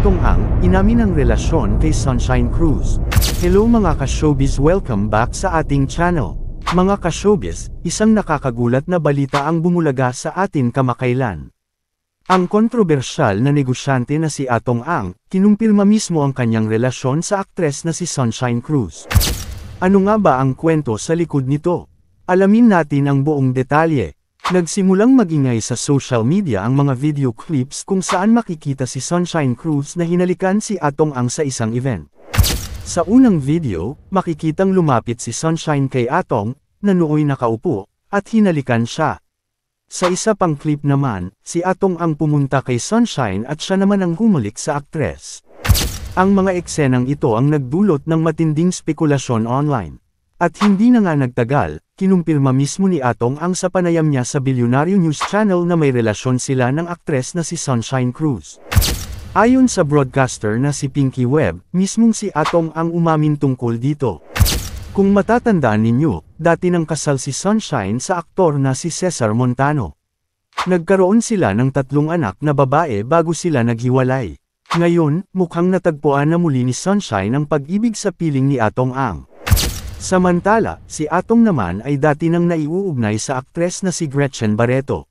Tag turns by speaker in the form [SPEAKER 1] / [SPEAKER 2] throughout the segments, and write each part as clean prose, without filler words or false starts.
[SPEAKER 1] Atong Ang, inamin ang relasyon kay Sunshine Cruz. Hello mga ka-showbiz, welcome back sa ating channel. Mga ka-showbiz, isang nakakagulat na balita ang bumulaga sa atin kamakailan. Ang kontrobersyal na negosyante na si Atong Ang, kinumpirma mismo ang kanyang relasyon sa aktres na si Sunshine Cruz. Ano nga ba ang kwento sa likod nito? Alamin natin ang buong detalye. Nagsimulang magingay sa social media ang mga video clips kung saan makikita si Sunshine Cruz na hinalikan si Atong Ang sa isang event. Sa unang video, makikitang lumapit si Sunshine kay Atong, na nooy nakaupo, at hinalikan siya. Sa isa pang clip naman, si Atong Ang pumunta kay Sunshine at siya naman ang humalik sa aktres. Ang mga eksenang ito ang nagdulot ng matinding spekulasyon online. At hindi na nga nagtagal, kinumpirma mismo ni Atong Ang sa panayam niya sa Bilyonaryo News Channel na may relasyon sila ng aktres na si Sunshine Cruz. Ayon sa broadcaster na si Pinky Webb, mismong si Atong Ang umamin tungkol dito. Kung matatandaan ninyo, dati nang kasal si Sunshine sa aktor na si Cesar Montano. Nagkaroon sila ng 3 anak na babae bago sila naghiwalay. Ngayon, mukhang natagpuan na muli ni Sunshine ang pag-ibig sa piling ni Atong Ang. Samantala, si Atong naman ay dati nang naiuugnay sa aktres na si Gretchen Barreto.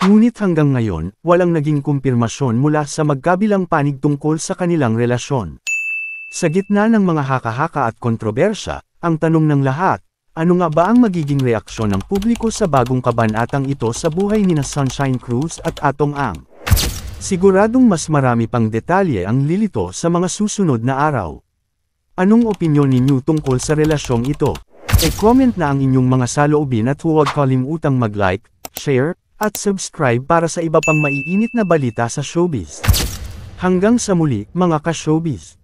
[SPEAKER 1] Ngunit hanggang ngayon, walang naging kumpirmasyon mula sa magkabilang panig tungkol sa kanilang relasyon. Sa gitna ng mga haka-haka at kontrobersya, ang tanong ng lahat, ano nga ba ang magiging reaksyon ng publiko sa bagong kabanatang ito sa buhay nina Sunshine Cruz at Atong Ang? Siguradong mas marami pang detalye ang lilito sa mga susunod na araw. Anong opinyon ninyo tungkol sa relasyong ito? E-comment na ang inyong mga saloobin at huwag kalimutang mag-like, share, at subscribe para sa iba pang maiinit na balita sa showbiz. Hanggang sa muli, mga ka-showbiz!